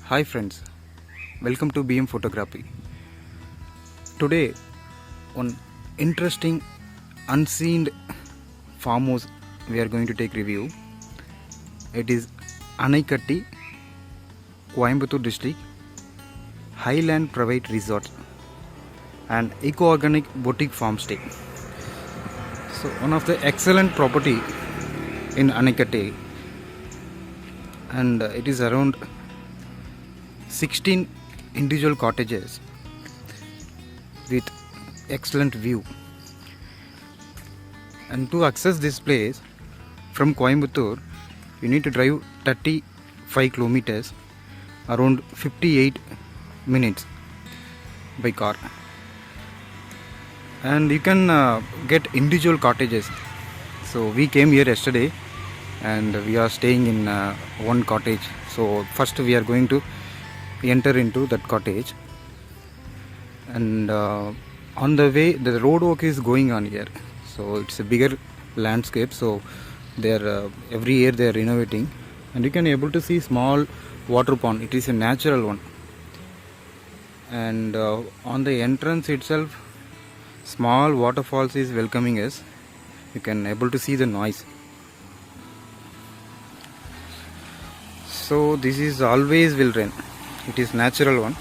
Hi friends, welcome to BM Photography. Today, one interesting unseen farmhouse we are going to take review. It is Anaikatti, Coimbatore district, Highland Private Resort and Eco-Organic Boutique Farmstay. So one of the excellent property in Anaikatti, and it is around 16 individual cottages with excellent view. And to access this place from Coimbatore, you need to drive 35 kilometers, around 58 minutes by car. And you can get individual cottages. So we came here yesterday and we are staying in one cottage. So first we are going to enter into that cottage, and on the way the road work is going on here, so it's a bigger landscape. So they're every year they are renovating, and you can able to see small water pond. It is a natural one, and on the entrance itself small waterfalls is welcoming us. You can able to see the noise. So this is always will rain. It is natural one.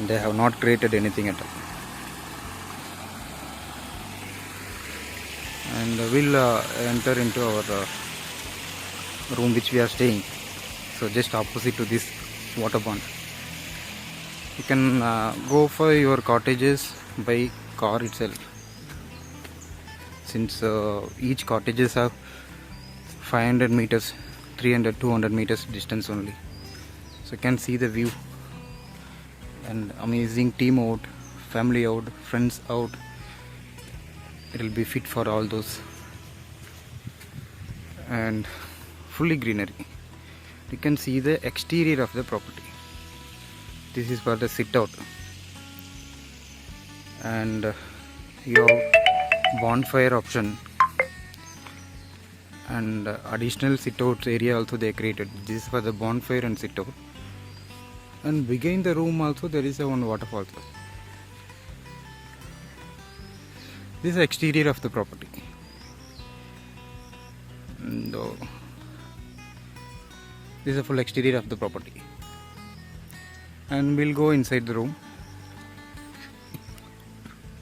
They have not created anything at all. And we'll enter into our room which we are staying. So just opposite to this water pond. You can go for your cottages by car itself. Since each cottages have 500 meters, 300, 200 meters distance only. So you can see the view. And amazing team out, family out, friends out. It will be fit for all those. And fully greenery. You can see the exterior of the property. This is for the sit out. And you have bonfire option. And additional sit out area also they created. This is for the bonfire and sit out. And behind the room also there is a one waterfall. This is the exterior of the property. And, this is a full exterior of the property. And we'll go inside the room.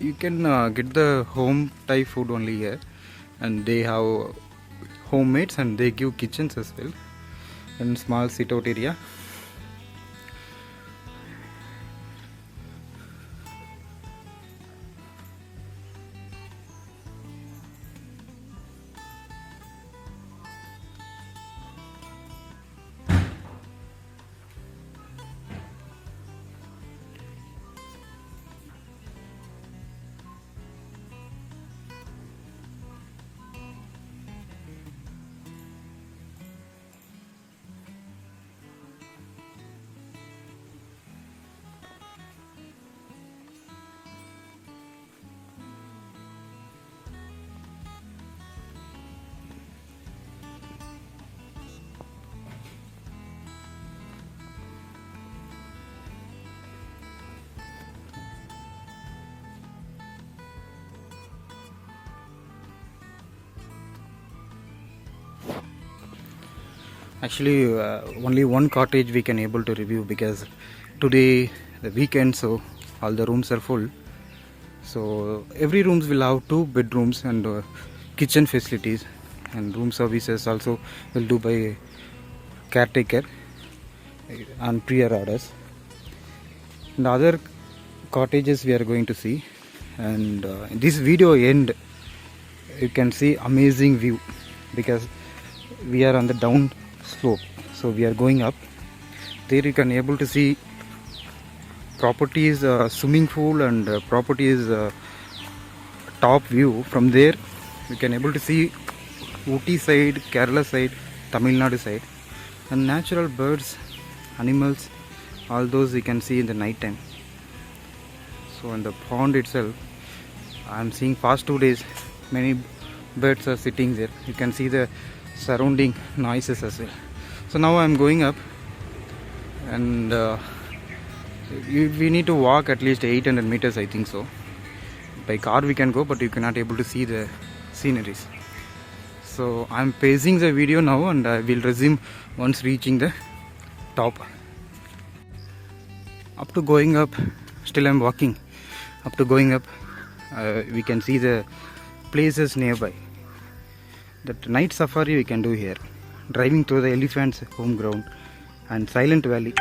You can get the home type food only here, and they have homemates and they give kitchens as well, and small sit out area. Actually only one cottage we can able to review, because today the weekend, so all the rooms are full. So every rooms will have 2 bedrooms and kitchen facilities, and room services also will do by caretaker on prior orders. And other cottages we are going to see, and in this video end you can see amazing view, because we are on the down slope, so we are going up. There you can able to see properties swimming pool, and properties top view. From there you can able to see Ooty side, Kerala side, Tamil Nadu side, and natural birds, animals, all those you can see in the night time. So in the pond itself, I am seeing past 2 days many birds are sitting there. You can see the surrounding noises as well. So now I am going up, and we need to walk at least 800 meters, I think so. By car we can go, but you cannot able to see the sceneries. So I'm pacing the video now, and I will resume once reaching the top. Up to going up, still I'm walking. Up to going up, we can see the places nearby. That night safari we can do here. Driving through the elephant's home ground and Silent Valley,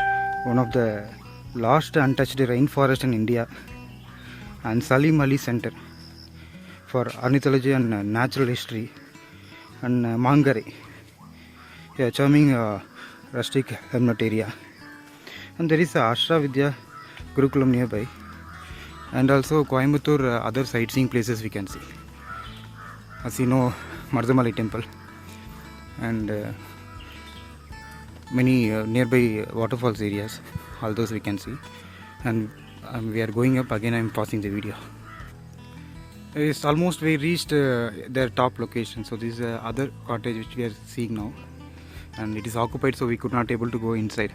one of the last untouched rainforest in India, and Salim Ali Center for Ornithology and Natural History, and Mangare, a charming rustic hamlet area. And there is a Ashra Vidya Gurukulam nearby, and also Coimbatore, other sightseeing places we can see. As you know, Mardamalai temple and many nearby waterfalls areas, all those we can see. And we are going up again. I am pausing the video. It's almost we reached their top location. So this is other cottage which we are seeing now, and it is occupied, so we could not able to go inside.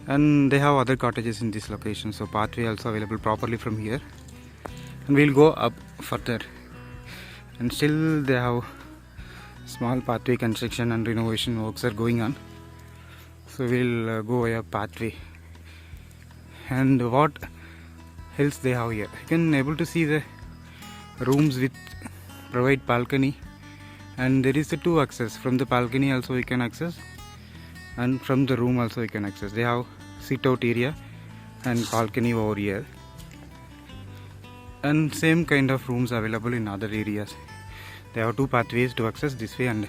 And they have other cottages in this location, so pathway also available properly from here, and we'll go up further. And still they have small pathway construction and renovation works are going on, so we'll go via pathway. And what else they have here, you can able to see the rooms with provide balcony, and there is a two access. From the balcony also you can access, and from the room also you can access. They have sit out area and balcony over here, and same kind of rooms available in other areas. They have two pathways to access, this way and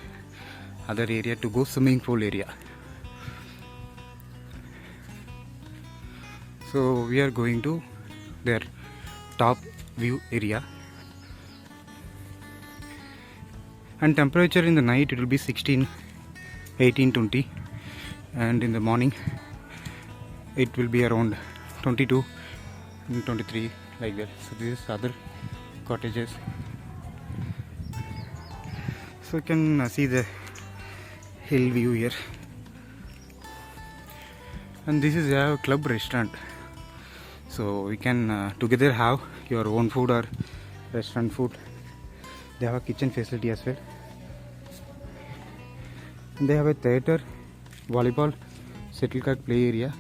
other area to go swimming pool area. So we are going to their top view area, and temperature in the night it will be 16, 18, 20, and in the morning it will be around 22 and 23, like that. So this is other cottages. So you can see the hill view here, and this is a club restaurant, so we can together have your own food or restaurant food. They have a kitchen facility as well, and they have a theater, volleyball, shuttlecock play area.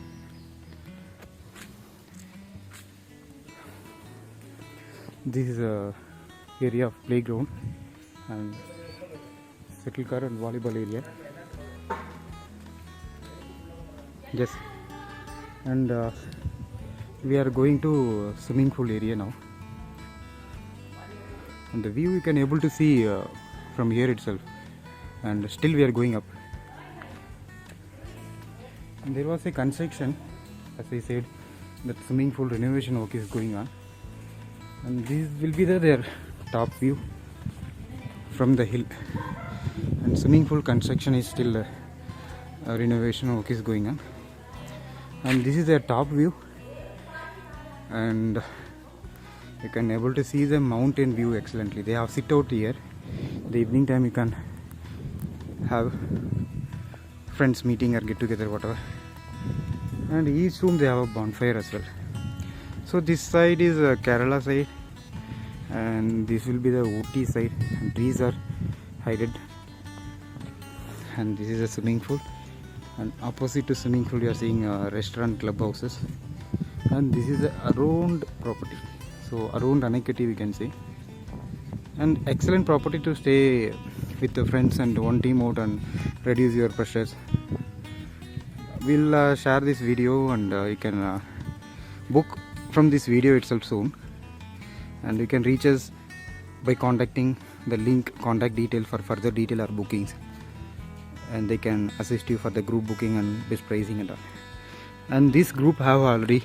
This is a area of playground and shuttlecock and volleyball area. Yes, and we are going to swimming pool area now, and the view you can able to see from here itself. And still we are going up, and there was a construction, as I said, that swimming pool renovation work is going on, and this will be their top view from the hill. And swimming pool construction is still renovation work is going on, and this is their top view. And you can able to see the mountain view excellently. They have sit out here. The evening time you can have friends meeting or get together, whatever. And each room they have a bonfire as well. So this side is Kerala side, and this will be the Ooty side, and trees are hidden. And this is a swimming pool, and opposite to swimming pool you are seeing restaurant, clubhouses. And this is a around property, so around Anaikatti we can say, and excellent property to stay with the friends and one team out and reduce your pressures. We'll share this video, and you can book from this video itself soon, and you can reach us by contacting the link contact detail for further detail or bookings, and they can assist you for the group booking and best pricing and all. And this group have already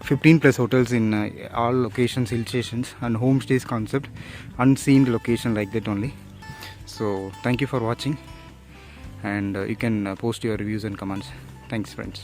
15 plus hotels in all locations, hill stations and homestays concept, unseen location like that only. So thank you for watching, and you can post your reviews and comments. Thanks friends.